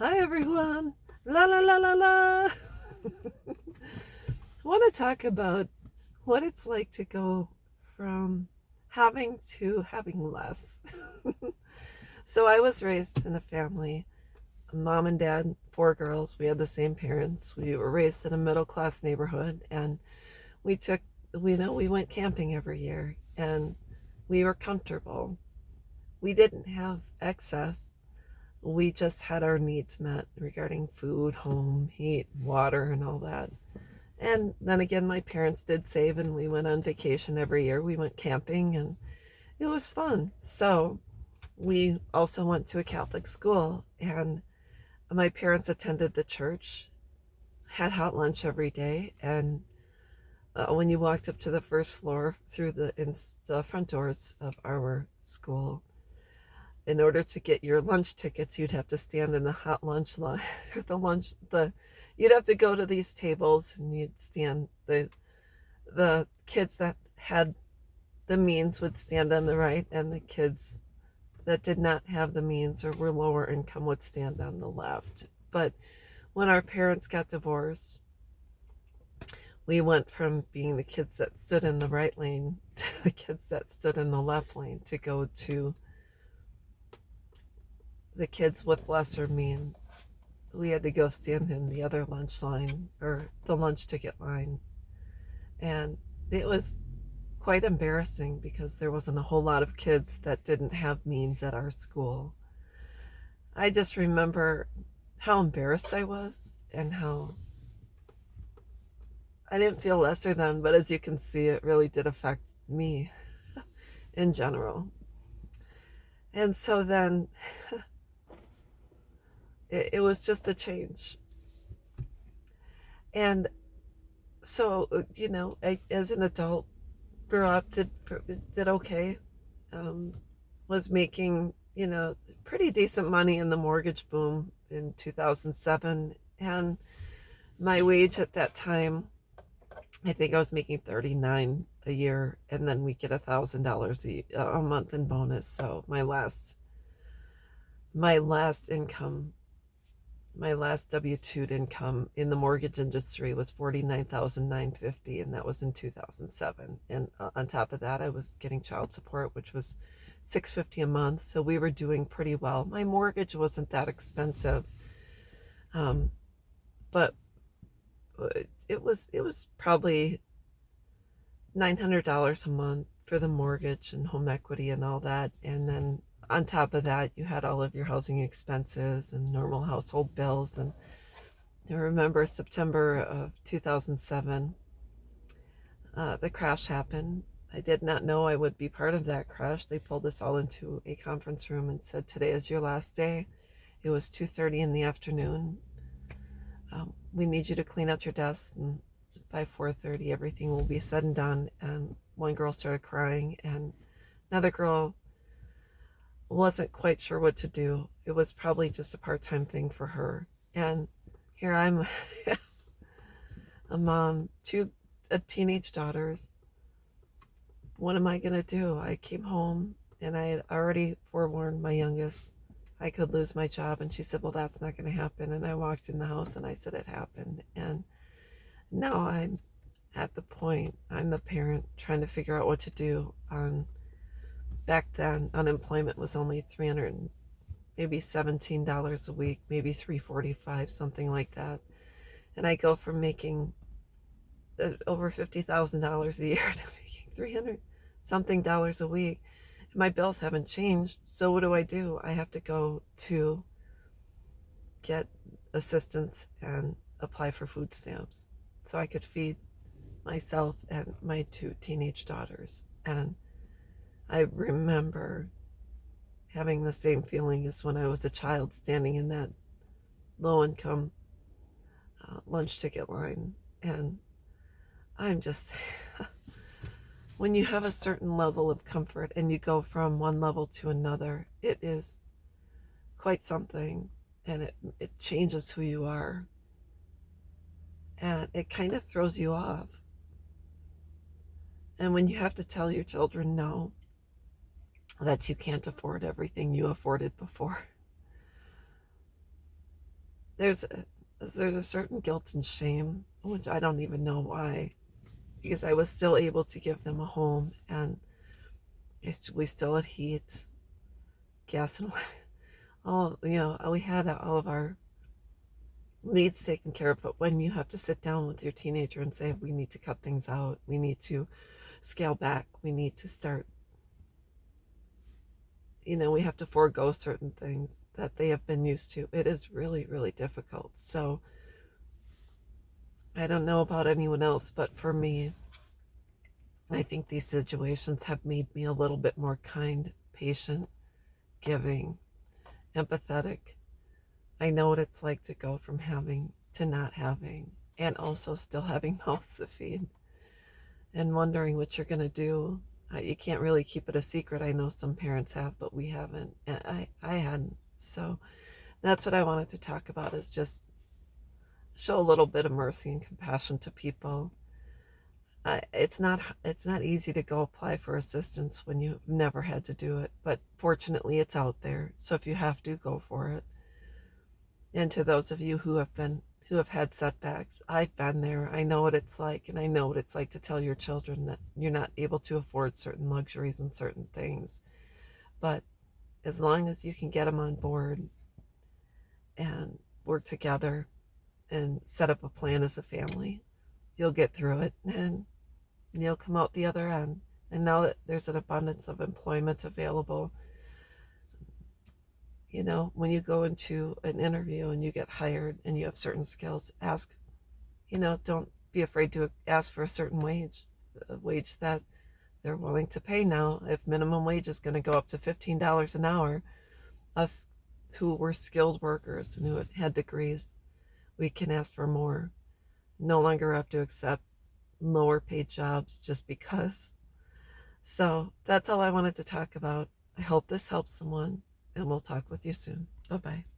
Hi everyone. La la la la la. I want to talk about what it's like to go from having to having less. So I was raised in a family, mom and dad, four girls. We had the same parents. We were raised in a middle class neighborhood, and we took we went camping every year, and we were comfortable. We didn't have excess. We just had our needs met regarding food, home, heat, water, and all that. And then again, my parents did save, and we went on vacation every year. We went camping, and it was fun. So we also went to a Catholic school, and my parents attended the church, had hot lunch every day, and when you walked up to the first floor through the front doors of our school, in order to get your lunch tickets, you'd have to stand in the hot lunch line. You'd have to go to these tables, and you'd stand. The kids that had the means would stand on the right, and the kids that did not have the means or were lower income would stand on the left. But when our parents got divorced, we went from being the kids that stood in the right lane to the kids that stood in the left lane to go to the kids with lesser means. We had to go stand in the other lunch line, or the lunch ticket line. And it was quite embarrassing because there wasn't a whole lot of kids that didn't have means at our school. I just remember how embarrassed I was, and how I didn't feel lesser than, but as you can see, it really did affect me in general. And so then it was just a change. And so, as an adult, grew up, did okay, um, was making, pretty decent money in the mortgage boom in 2007. And my wage at that time, I think I was making 39 a year, and then we get $1,000 a month in bonus. So my last income, my last W-2 income in the mortgage industry was 49,950, and that was in 2007. And on top of that, I was getting child support, which was 650 a month. So we were doing pretty well. My mortgage wasn't that expensive, um, but it was probably $900 a month for the mortgage and home equity and all that. And then on top of that, you had all of your housing expenses and normal household bills. And I remember September of 2007, the crash happened. I did not know I would be part of that crash. They pulled us all into a conference room and said, "Today is your last day." It was 2:30 in the afternoon. We need you to clean out your desks, and by 4:30 everything will be said and done. And one girl started crying, and another girl wasn't quite sure what to do. It was probably just a part-time thing for her. And here I'm, a mom, two teenage daughters. What am I going to do? I came home, and I had already forewarned my youngest I could lose my job. And she said, "Well, that's not going to happen." And I walked in the house and I said, "It happened." And now I'm at the point, I'm the parent trying to figure out what to do. Back then, unemployment was only 300, maybe $17 a week, maybe 345, something like that. And I go from making over $50,000 a year to making 300 something dollars a week. And my bills haven't changed. So what do? I have to go to get assistance and apply for food stamps so I could feed myself and my two teenage daughters. And I remember having the same feeling as when I was a child, standing in that low income lunch ticket line. And I'm just, when you have a certain level of comfort and you go from one level to another, it is quite something. And it changes who you are. And it kind of throws you off. And when you have to tell your children no, that you can't afford everything you afforded before, there's there's a certain guilt and shame, which I don't even know why, because I was still able to give them a home, and we still had heat, gas, and all, we had all of our needs taken care of. But when you have to sit down with your teenager and say, we need to cut things out, we need to scale back, we need to start, we have to forego certain things that they have been used to, it is really, really difficult. So I don't know about anyone else, but for me, I think these situations have made me a little bit more kind, patient, giving, empathetic. I know what it's like to go from having to not having, and also still having mouths to feed, and wondering what you're going to do. You can't really keep it a secret. I know some parents have, but we haven't. And I hadn't. So that's what I wanted to talk about, is just show a little bit of mercy and compassion to people. It's not easy to go apply for assistance when you've never had to do it, but fortunately it's out there. So if you have to, go for it. And to those of you who have had setbacks, I've been there. I know what it's like, and I know what it's like to tell your children that you're not able to afford certain luxuries and certain things. But as long as you can get them on board and work together and set up a plan as a family, you'll get through it, and you'll come out the other end. And now that there's an abundance of employment available, when you go into an interview and you get hired and you have certain skills, don't be afraid to ask for a certain wage, a wage that they're willing to pay now. If minimum wage is going to go up to $15 an hour, us who were skilled workers and who had degrees, we can ask for more. No longer have to accept lower paid jobs just because. So that's all I wanted to talk about. I hope this helps someone, and we'll talk with you soon. Bye bye.